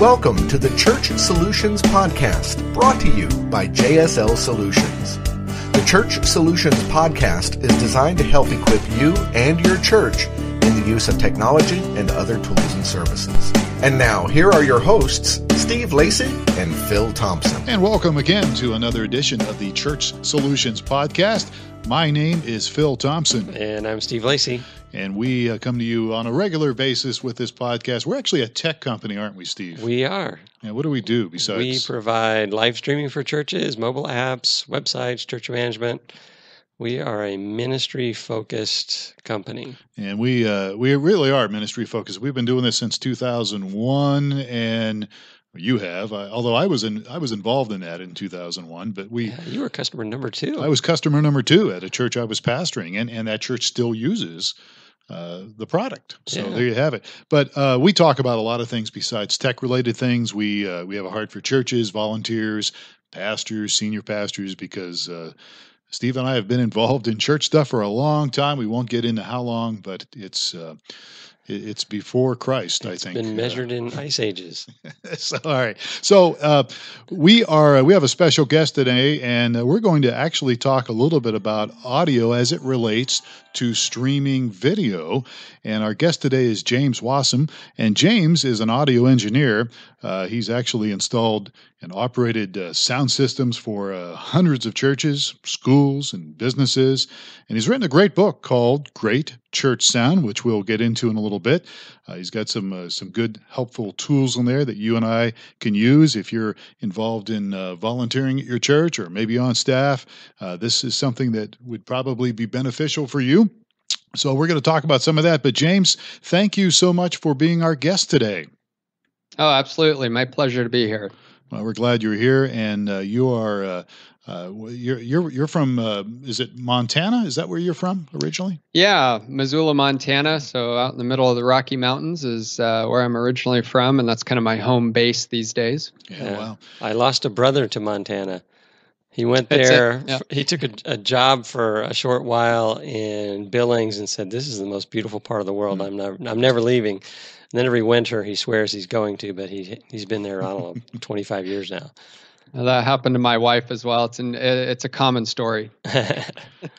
Welcome to the Church Solutions Podcast, brought to you by JSL Solutions. The Church Solutions Podcast is designed to help equip you and your church in the use of technology and other tools and services. And now, here are your hosts, Steve Lacey and Phil Thompson. And welcome again to another edition of the Church Solutions Podcast. My name is Phil Thompson. And I'm Steve Lacey. And we come to you on a regular basis with this podcast. We're actually a tech company, aren't we, Steve? We are. And what do we do besides? We provide live streaming for churches, mobile apps, websites, church management. We are a ministry-focused company. And we really are ministry-focused. We've been doing this since 2001, and you have, although I was involved in that in 2001, but you were customer number 2. I was customer number 2 at a church I was pastoring, and that church still uses the product. So There you have it. But we talk about a lot of things besides tech-related things. We have a heart for churches, volunteers, pastors, senior pastors, because Steve and I have been involved in church stuff for a long time. We won't get into how long, but it's before Christ, I think. It's been measured in ice ages. All right. So we have a special guest today, and we're going to actually talk a little bit about audio as it relates to streaming video. And our guest today is James Wasem, and James is an audio engineer. He's actually installed and operated sound systems for hundreds of churches, schools, and businesses. And he's written a great book called Great Church Sound, which we'll get into in a little bit. He's got some good, helpful tools in there that you and I can use if you're involved in volunteering at your church or maybe on staff. This is something that would probably be beneficial for you. So we're going to talk about some of that. But James, thank you so much for being our guest today. Oh, absolutely. My pleasure to be here. Well, we're glad you're here, and you are you're from is it Montana? Is that where you're from originally? Yeah, Missoula, Montana. So out in the middle of the Rocky Mountains is where I'm originally from, and that's kind of my home base these days. Yeah, wow. I lost a brother to Montana. He went there. Yeah. He took a job for a short while in Billings and said, "This is the most beautiful part of the world. I'm never leaving." And then every winter he swears he's going to, but he's been there, I don't know, 25 years now. Well, that happened to my wife as well. It's a common story.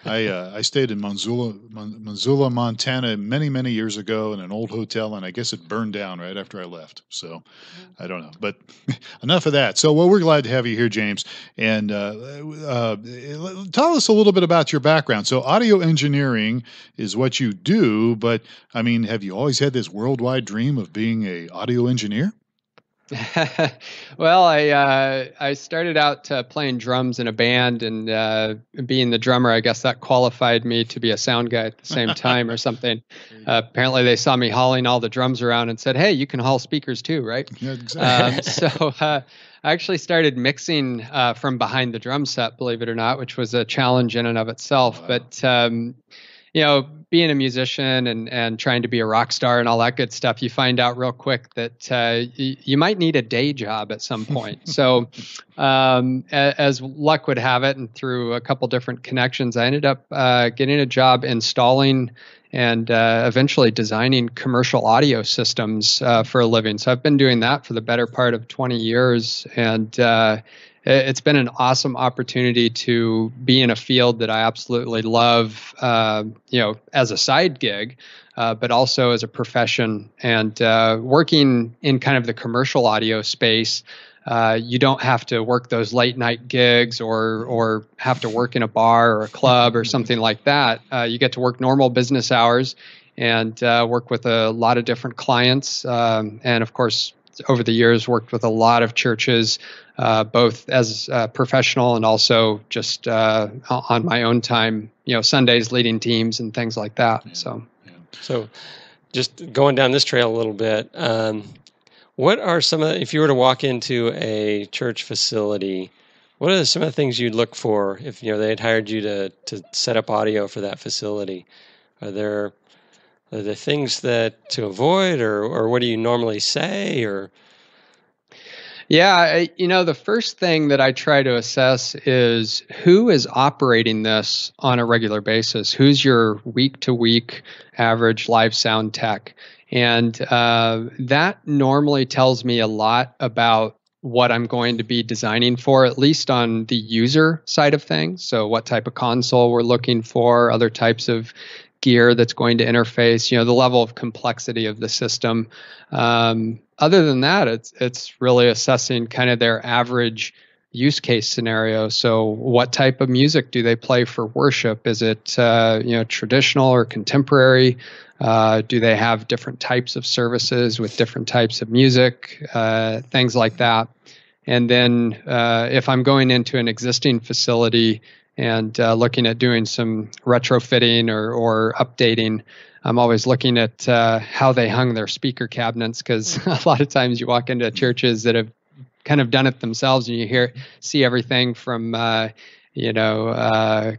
I stayed in Missoula, Montana many, many years ago in an old hotel, and I guess it burned down right after I left. So I don't know. But enough of that. So, we're glad to have you here, James. And tell us a little bit about your background. So audio engineering is what you do, but, I mean, have you always had this worldwide dream of being an audio engineer? Well, I started out playing drums in a band, and being the drummer, I guess that qualified me to be a sound guy at the same time or something. Apparently, they saw me hauling all the drums around and said, "Hey, you can haul speakers too, right?" Yeah, exactly. So I actually started mixing from behind the drum set, believe it or not, which was a challenge in and of itself. Wow. But being a musician and trying to be a rock star and all that good stuff, you find out real quick that you might need a day job at some point. So as luck would have it, and through a couple different connections, I ended up getting a job installing and eventually designing commercial audio systems for a living. So I've been doing that for the better part of 20 years, and it's been an awesome opportunity to be in a field that I absolutely love, as a side gig, but also as a profession. And working in kind of the commercial audio space, you don't have to work those late night gigs or have to work in a bar or a club or something like that. You get to work normal business hours and work with a lot of different clients. And of course, over the years, worked with a lot of churches, both as a professional and also just on my own time, Sundays leading teams and things like that. Yeah. So just going down this trail a little bit, what are if you were to walk into a church facility, what are some of the things you'd look for if they had hired you to set up audio for that facility? Are there things that to avoid, or what do you normally say, or? Yeah, the first thing that I try to assess is who is operating this on a regular basis. Who's your week-to-week average live sound tech? And that normally tells me a lot about what I'm going to be designing for, at least on the user side of things. So what type of console we're looking for, other types of gear that's going to interface, the level of complexity of the system. Other than that, it's really assessing kind of their average use case scenario. So what type of music do they play for worship? Is it traditional or contemporary? Do they have different types of services with different types of music? Things like that. And then if I'm going into an existing facility and looking at doing some retrofitting or updating, I'm always looking at how they hung their speaker cabinets, because a lot of times you walk into churches that have kind of done it themselves, and you see everything from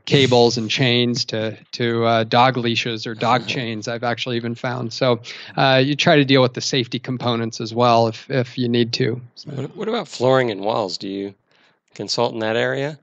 cables and chains to dog leashes or dog chains. I've actually even found. So you try to deal with the safety components as well if you need to. So. What about flooring and walls? Do you consult in that area?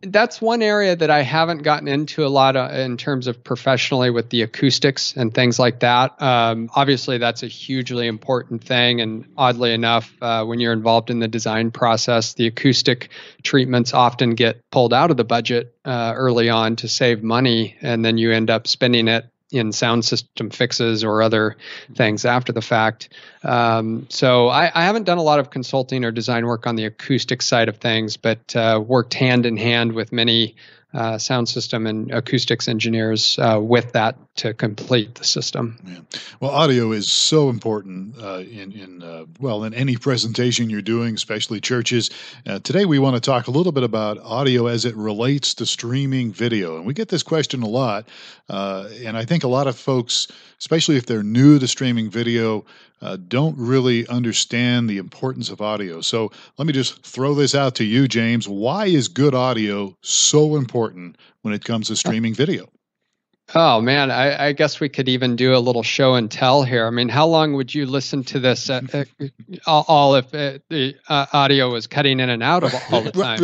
That's one area that I haven't gotten into a lot in terms of professionally with the acoustics and things like that. Obviously, that's a hugely important thing. And oddly enough, when you're involved in the design process, the acoustic treatments often get pulled out of the budget early on to save money. And then you end up spending it in sound system fixes or other things after the fact. So I haven't done a lot of consulting or design work on the acoustic side of things, but worked hand in hand with many sound system and acoustics engineers with that to complete the system. Yeah. Well, audio is so important in any presentation you're doing, especially churches. Today, we want to talk a little bit about audio as it relates to streaming video. And we get this question a lot. And I think a lot of folks, especially if they're new to streaming video, don't really understand the importance of audio. So let me just throw this out to you, James. Why is good audio so important when it comes to streaming video? Oh, man, I guess we could even do a little show and tell here. I mean, how long would you listen to this all if the audio was cutting in and out of all the time?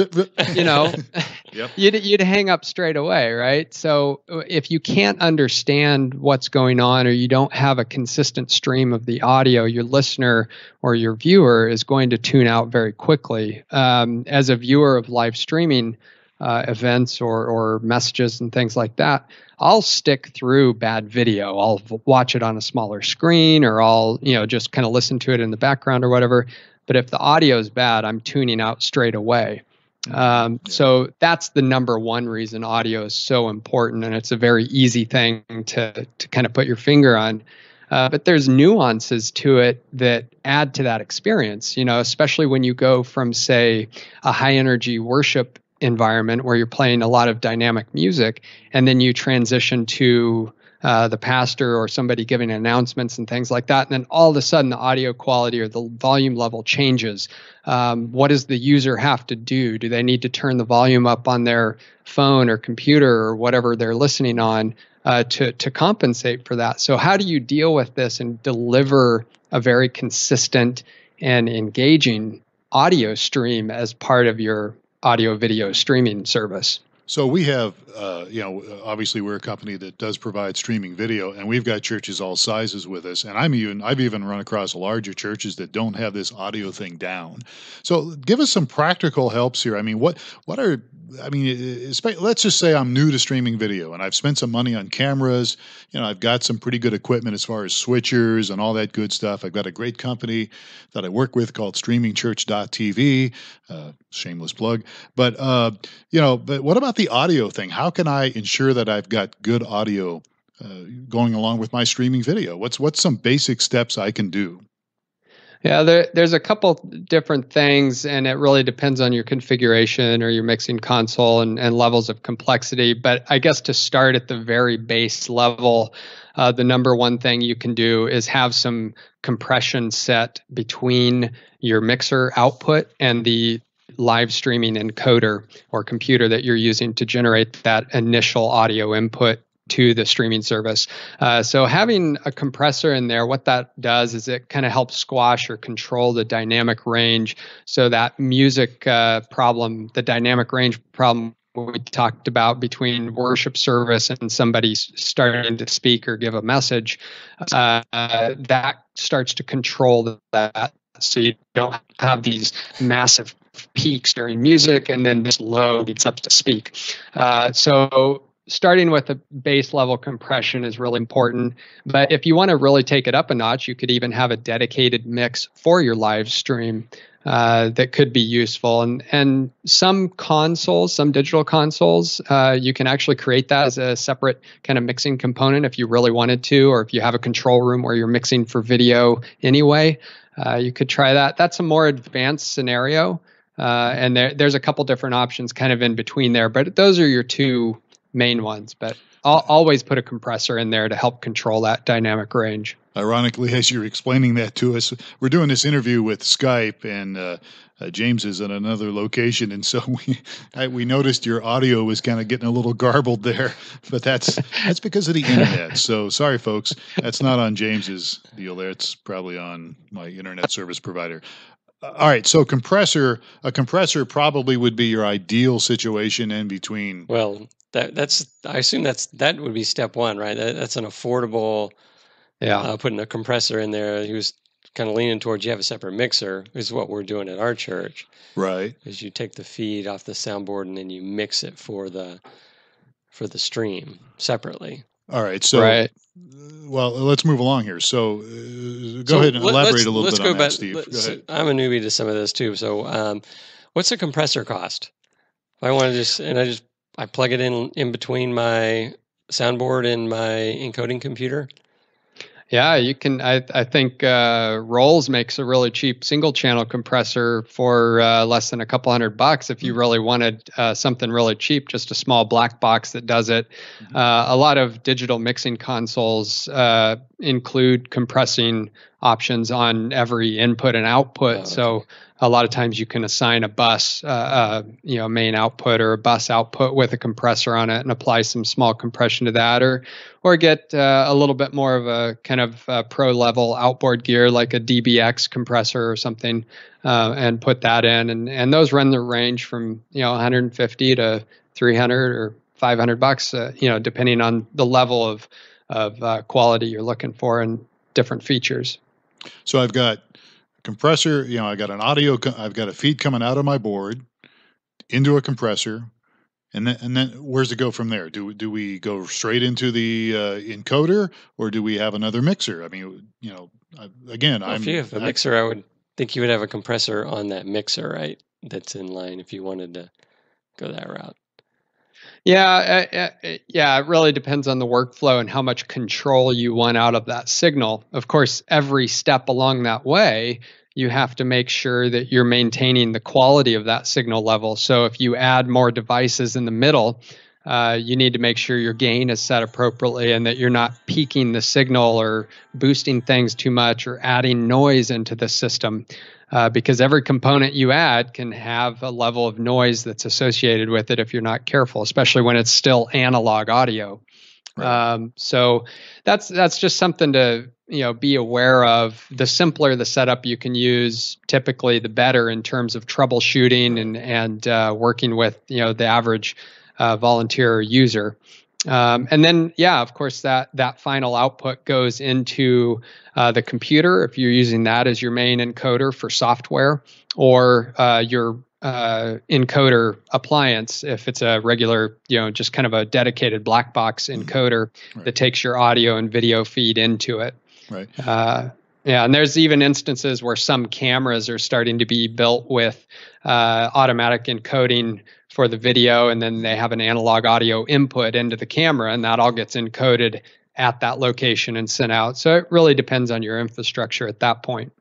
Yep. You'd hang up straight away, right? So if you can't understand what's going on, or you don't have a consistent stream of the audio, your listener or your viewer is going to tune out very quickly. As a viewer of live streaming events or messages and things like that, I'll stick through bad video. I'll watch it on a smaller screen, or I'll just kind of listen to it in the background or whatever. But if the audio is bad, I'm tuning out straight away. So that's the number one reason audio is so important, and it's a very easy thing to kind of put your finger on. But there's nuances to it that add to that experience, especially when you go from, say, a high energy worship environment where you're playing a lot of dynamic music, and then you transition to the pastor or somebody giving announcements and things like that. And then all of a sudden the audio quality or the volume level changes. What does the user have to do? Do they need to turn the volume up on their phone or computer or whatever they're listening on to compensate for that? So how do you deal with this and deliver a very consistent and engaging audio stream as part of your audio video streaming service? So we have, obviously we're a company that does provide streaming video, and we've got churches all sizes with us. And I've even run across larger churches that don't have this audio thing down. So give us some practical helps here. I mean, let's just say I'm new to streaming video and I've spent some money on cameras. I've got some pretty good equipment as far as switchers and all that good stuff. I've got a great company that I work with called StreamingChurch.tv. Shameless plug. But what about the audio thing? How can I ensure that I've got good audio going along with my streaming video? What's some basic steps I can do? Yeah, there's a couple different things, and it really depends on your configuration or your mixing console and levels of complexity. But I guess to start at the very base level, the number one thing you can do is have some compression set between your mixer output and the live streaming encoder or computer that you're using to generate that initial audio input to the streaming service. So having a compressor in there, what that does is it kind of helps squash or control the dynamic range. So that music problem, the dynamic range problem we talked about between worship service and somebody starting to speak or give a message, that starts to control that. So you don't have these massive peaks during music and then this low gets up to speak. So starting with a base level compression is really important. But if you want to really take it up a notch, you could even have a dedicated mix for your live stream that could be useful. And some consoles, some digital consoles, you can actually create that as a separate kind of mixing component if you really wanted to, or if you have a control room where you're mixing for video anyway, you could try that. That's a more advanced scenario. And there's a couple different options kind of in between there, but those are your two main ones. But I'll always put a compressor in there to help control that dynamic range. Ironically, as you're explaining that to us, we're doing this interview with Skype, and James is in another location, and so we noticed your audio was kind of getting a little garbled there, but that's because of the internet. So sorry, folks, that's not on James's deal there. It's probably on my internet service provider. All right, so a compressor probably would be your ideal situation in between. Well, that's I assume that would be step one, right? That's an affordable. Yeah, putting a compressor in there. He was kind of leaning towards you have a separate mixer, is what we're doing at our church. Right. Is you take the feed off the soundboard and then you mix it for the stream separately. All right. So, right. Well, let's move along here. So, go ahead and elaborate a little bit on that, Steve. Go ahead. I'm a newbie to some of this too. So, what's a compressor cost? If I want to I plug it in between my soundboard and my encoding computer. Yeah, you can. I think Rolls makes a really cheap single channel compressor for less than a couple $100 if you really wanted something really cheap, just a small black box that does it. A lot of digital mixing consoles include compressing options on every input and output. Oh, okay. So a lot of times you can assign a bus, main output or a bus output with a compressor on it and apply some small compression to that, or get a little bit more of a kind of pro level outboard gear like a DBX compressor or something, and put that in. And those run the range from, $150 to $300 or $500, depending on the level of quality you're looking for and different features. So I've got compressor, I got an audio, I've got a feed coming out of my board into a compressor, and then where's it go from there? Do we go straight into the encoder, or do we have another mixer? I mean, again, if you have a mixer, I would think you would have a compressor on that mixer, right? That's in line if you wanted to go that route. Yeah, it really depends on the workflow and how much control you want out of that signal. Of course, every step along that way, you have to make sure that you're maintaining the quality of that signal level. So if you add more devices in the middle, you need to make sure your gain is set appropriately and that you're not peaking the signal or boosting things too much or adding noise into the system. Because every component you add can have a level of noise that's associated with it if you're not careful, especially when it's still analog audio. Right. So that's just something to be aware of. The simpler the setup you can use, typically the better in terms of troubleshooting and working with the average volunteer user. And then, of course, that final output goes into the computer if you're using that as your main encoder for software, or your encoder appliance if it's a regular, just kind of a dedicated black box encoder that takes your audio and video feed into it. Right. And there's even instances where some cameras are starting to be built with automatic encoding for the video, and then they have an analog audio input into the camera, and that all gets encoded at that location and sent out. So it really depends on your infrastructure at that point.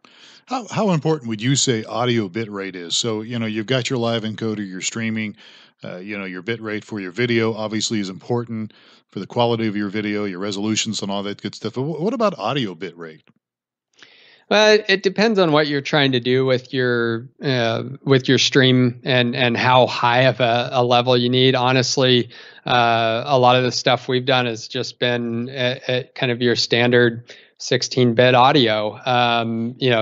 How important would you say audio bit rate is? So, you've got your live encoder, you're streaming, your bit rate for your video obviously is important for the quality of your video, your resolutions and all that good stuff. But what about audio bit rate? Well, it depends on what you're trying to do with your stream and how high of a level you need. Honestly, a lot of the stuff we've done has just been at kind of your standard 16-bit audio.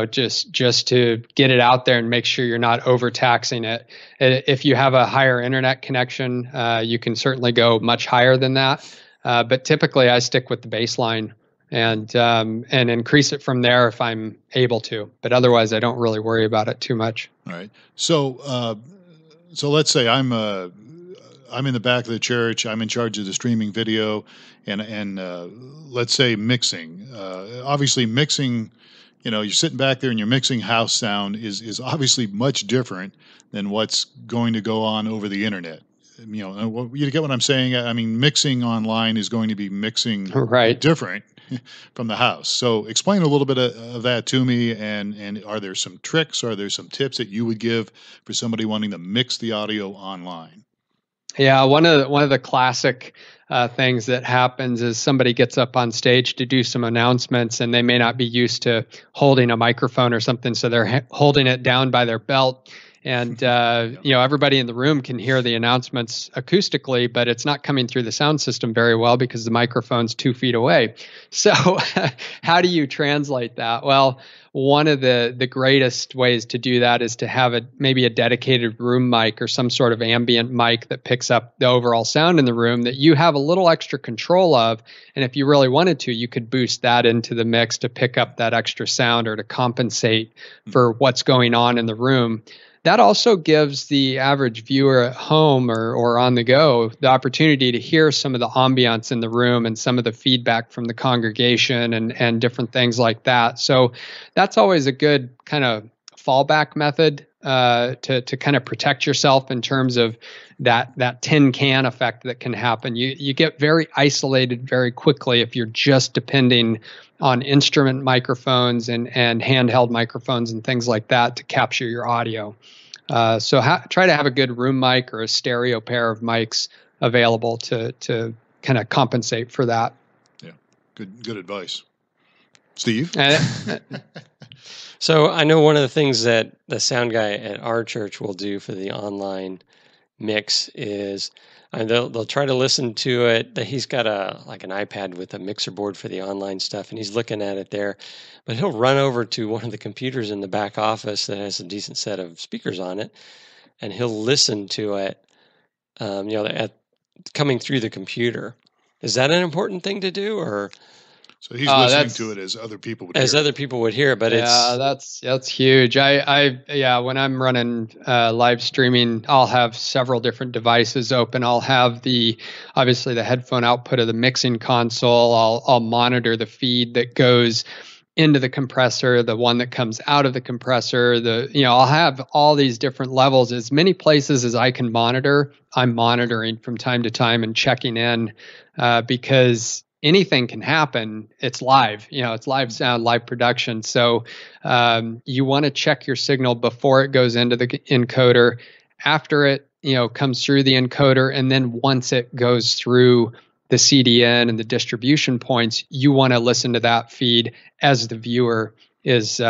Just to get it out there and make sure you're not overtaxing it. If you have a higher internet connection, you can certainly go much higher than that. But typically, I stick with the baseline and increase it from there if I'm able to. But otherwise, I don't really worry about it too much. All right. So let's say I'm in the back of the church. I'm in charge of the streaming video, and let's say mixing. Obviously, mixing. You're sitting back there and you're mixing house sound is obviously much different than what's going to go on over the internet. You get what I'm saying? I mean, mixing online is going to be mixing different from the house. So explain a little bit of that to me, and are there some tricks, are there some tips that you would give for somebody wanting to mix the audio online? Yeah, one of the classic things that happens is somebody gets up on stage to do some announcements, and they may not be used to holding a microphone or something, so they're holding it down by their belt. And, everybody in the room can hear the announcements acoustically, but it's not coming through the sound system very well because the microphone's 2 feet away. So how do you translate that? Well, one of the greatest ways to do that is to have maybe a dedicated room mic or some sort of ambient mic that picks up the overall sound in the room that you have a little extra control of. And if you really wanted to, you could boost that into the mix to pick up that extra sound or to compensate for what's going on in the room. That also gives the average viewer at home or on the go the opportunity to hear some of the ambiance in the room and some of the feedback from the congregation and different things like that. So that's always a good kind of fallback method to kind of protect yourself in terms of that tin can effect that can happen. You get very isolated very quickly if you're just depending on instrument microphones and handheld microphones and things like that to capture your audio. So try to have a good room mic or a stereo pair of mics available to kind of compensate for that. Yeah, good advice. Steve? So I know one of the things that the sound guy at our church will do for the online mix is they'll try to listen to it. He's got an iPad with a mixer board for the online stuff, and he's looking at it there. But he'll run over to one of the computers in the back office that has a decent set of speakers on it, and he'll listen to it, coming through the computer. Is that an important thing to do, or? So he's listening to it as other people would hear. As other people would hear, but that's huge. When I'm running live streaming, I'll have several different devices open. I'll have obviously the headphone output of the mixing console. I'll monitor the feed that goes into the compressor, the one that comes out of the compressor. I'll have all these different levels. As many places as I can monitor, I'm monitoring from time to time and checking in because anything can happen. It's live, it's live sound, live production. So you want to check your signal before it goes into the encoder, after it, comes through the encoder, and then once it goes through the CDN and the distribution points, you want to listen to that feed as the viewer is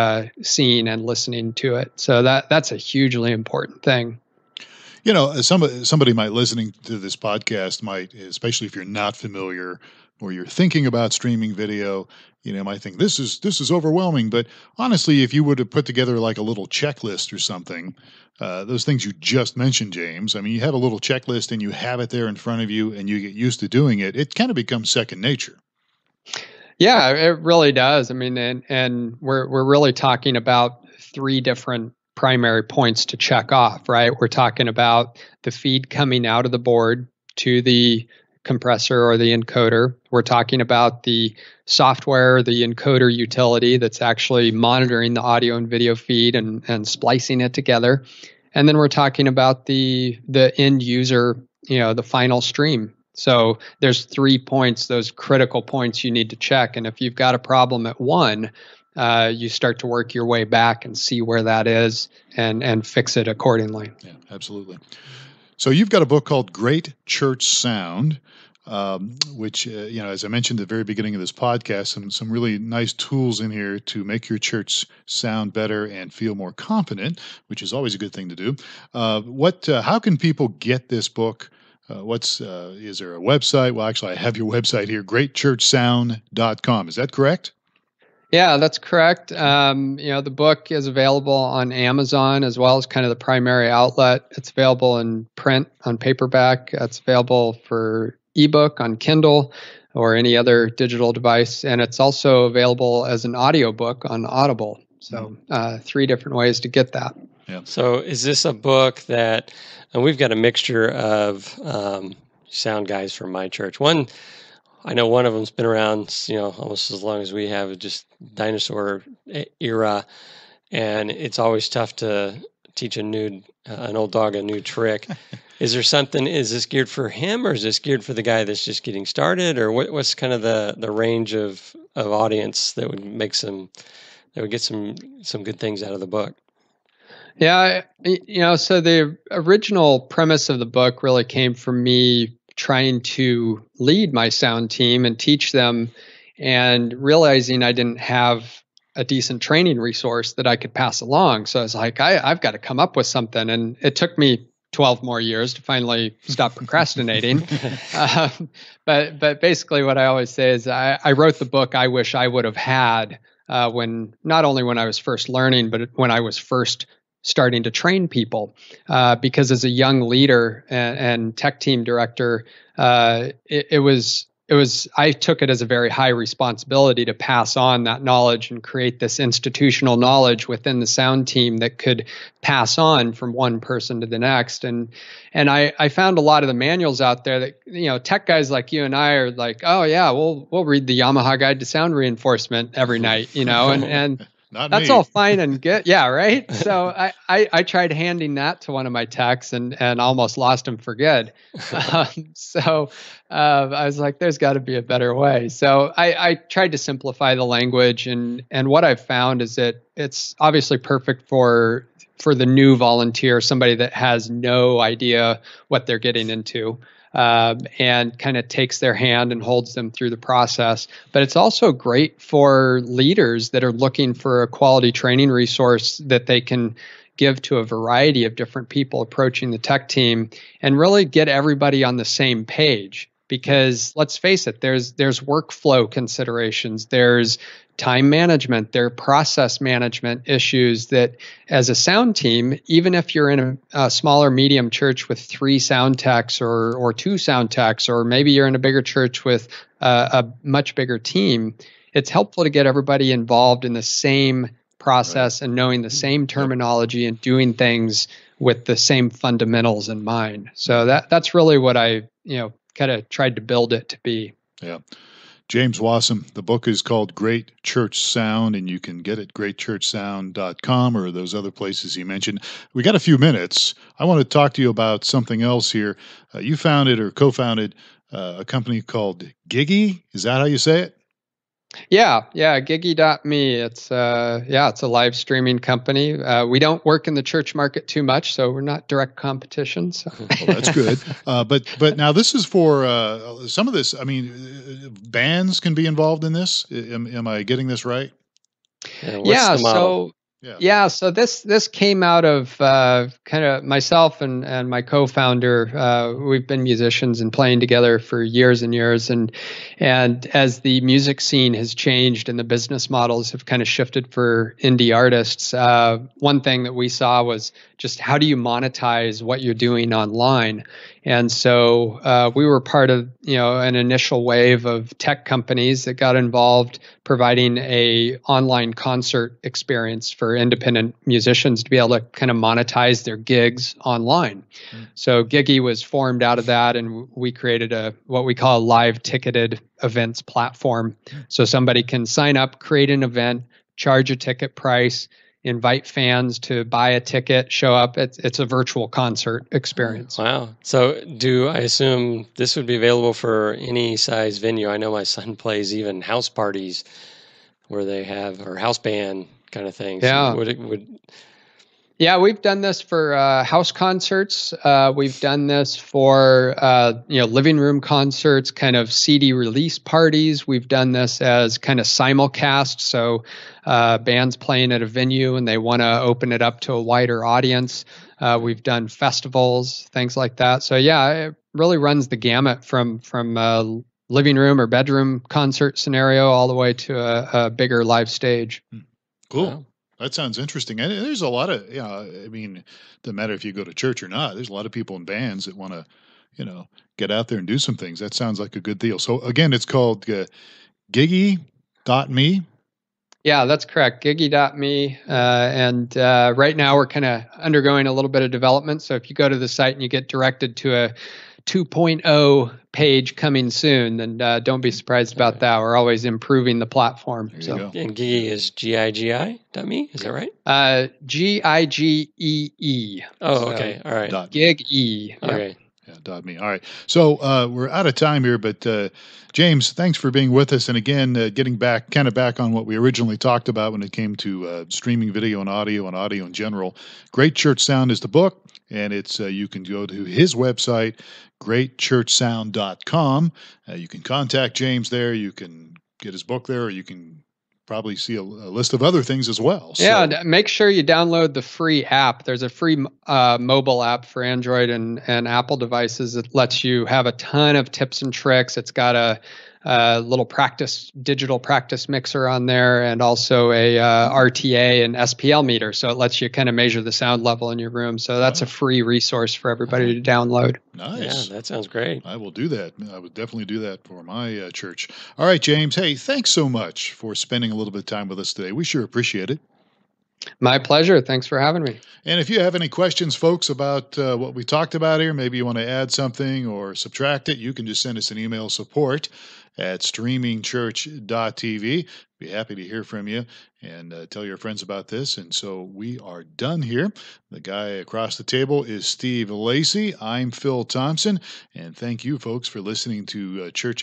seeing and listening to it. So that's a hugely important thing. Somebody might listening to this podcast might, especially if you're not familiar or you're thinking about streaming video, might think this is overwhelming. But honestly, if you were to put together like a little checklist or something, those things you just mentioned, James, I mean, you have a little checklist and you have it there in front of you and you get used to doing it. It kind of becomes second nature. Yeah, it really does. I mean, and we're really talking about 3 different primary points to check off, right? We're talking about the feed coming out of the board to the compressor or the encoder. We're talking about the software, the encoder utility that's actually monitoring the audio and video feed and splicing it together. And then we're talking about the end user, the final stream. So there's 3 points, those critical points you need to check. And if you've got a problem at one, you start to work your way back and see where that is and fix it accordingly. Yeah, absolutely. So you've got a book called Great Church Sound. which, as I mentioned at the very beginning of this podcast, some really nice tools in here to make your church sound better and feel more confident, which is always a good thing to do. How can people get this book? Is there a website? Well, actually, I have your website here, greatchurchsound.com. Is that correct? Yeah, that's correct. The book is available on Amazon as well as kind of the primary outlet. It's available in print on paperback. It's available for ebook on Kindle or any other digital device. And it's also available as an audiobook on Audible. So 3 different ways to get that. Yeah. So is this a book that, and we've got a mixture of sound guys from my church. I know one of them's been around, almost as long as we have, just dinosaur era, and it's always tough to teach an old dog a new trick. Is this geared for him, or is this geared for the guy that's just getting started, or what's kind of the range of audience that would get some good things out of the book? Yeah, so the original premise of the book really came from me trying to lead my sound team and teach them, and realizing I didn't have a decent training resource that I could pass along. So I was like, I've got to come up with something. And it took me 12 more years to finally stop procrastinating. But basically what I always say is I wrote the book I wish I would have had not only when I was first learning, but when I was first starting to train people, because as a young leader and tech team director, I took it as a very high responsibility to pass on that knowledge and create this institutional knowledge within the sound team that could pass on from one person to the next. And I found a lot of the manuals out there that, tech guys like you and I are like, oh yeah, we'll read the Yamaha Guide to Sound Reinforcement every night, and that's all fine and good. Yeah, right. So I tried handing that to one of my techs and almost lost him for good. So I was like, there's got to be a better way. So I tried to simplify the language, and what I've found is that it's obviously perfect for the new volunteer, somebody that has no idea what they're getting into. And kind of takes their hand and holds them through the process. But it's also great for leaders that are looking for a quality training resource that they can give to a variety of different people approaching the tech team and really get everybody on the same page. Because let's face it, there's workflow considerations, there's time management, there are process management issues that as a sound team, even if you're in a smaller medium church with 3 sound techs or 2 sound techs, or maybe you're in a bigger church with a much bigger team, it's helpful to get everybody involved in the same process and knowing the same terminology and doing things with the same fundamentals in mind. So that's really what I, kind of tried to build it to be. Yeah. James Wasem, the book is called Great Church Sound, and you can get it greatchurchsound.com or those other places he mentioned. We got a few minutes. I want to talk to you about something else here. You founded or co-founded a company called Giggy. Is that how you say it? Yeah, Giggy.me. It's a live streaming company. We don't work in the church market too much, so we're not direct competition. So. Well, that's good. But now this is for some of this. I mean, bands can be involved in this. Am I getting this right? So this came out of kind of myself and my co-founder. We've been musicians and playing together for years and years, and as the music scene has changed and the business models have kind of shifted for indie artists, one thing that we saw was just how do you monetize what you're doing online. And so we were part of an initial wave of tech companies that got involved providing a online concert experience for independent musicians to be able to kind of monetize their gigs online. So Giggy was formed out of that, and we created what we call a live ticketed events platform. So somebody can sign up, create an event, charge a ticket price, invite fans to buy a ticket, show up. It's a virtual concert experience. Wow. So I assume this would be available for any size venue? I know my son plays even house parties where they have, or house band kind of things. Yeah. Yeah, we've done this for house concerts. We've done this for living room concerts, kind of CD release parties. We've done this as kind of simulcast, so bands playing at a venue and they want to open it up to a wider audience. We've done festivals, things like that. So yeah, it really runs the gamut from living room or bedroom concert scenario all the way to a bigger live stage. Cool. Wow. That sounds interesting. And there's a lot of, I mean, doesn't matter if you go to church or not. There's a lot of people in bands that want to, get out there and do some things. That sounds like a good deal. So again, it's called Giggy.me. Yeah, that's correct. Giggy.me. And right now we're kind of undergoing a little bit of development. So if you go to the site and you get directed to a 2.0 page coming soon, then don't be surprised about that. We're always improving the platform. There you go. And Gigi is Gigi.me, is that right? Gigee. Oh, okay. All right. Gig-E. Okay. Yeah, .me. All right. So we're out of time here, but James, thanks for being with us. And again, getting back on what we originally talked about when it came to streaming video and audio in general. Great Church Sound is the book, and it's you can go to his website, greatchurchsound.com. You can contact James there. You can get his book there, or you can probably see a list of other things as well. Yeah, make sure you download the free app. There's a free mobile app for Android and Apple devices that lets you have a ton of tips and tricks. It's got a little digital practice mixer on there, and also a RTA and SPL meter. So it lets you kind of measure the sound level in your room. So that's a free resource for everybody to download. Nice. Yeah, that sounds great. I will do that. I would definitely do that for my church. All right, James. Hey, thanks so much for spending a little bit of time with us today. We sure appreciate it. My pleasure. Thanks for having me. And if you have any questions, folks, about what we talked about here, maybe you want to add something or subtract it, you can just send us an email, support@StreamingChurch.tv. Be happy to hear from you and tell your friends about this. And so we are done here. The guy across the table is Steve Lacey. I'm Phil Thompson. And thank you, folks, for listening to Church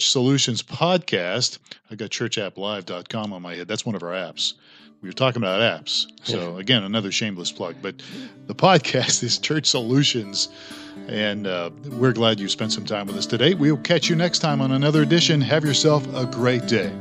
Solutions Podcast. I got churchapplive.com on my head. That's one of our apps. We were talking about apps. So, again, another shameless plug. But the podcast is Church Solutions. And we're glad you spent some time with us today. We'll catch you next time on another edition. Have yourself a great day.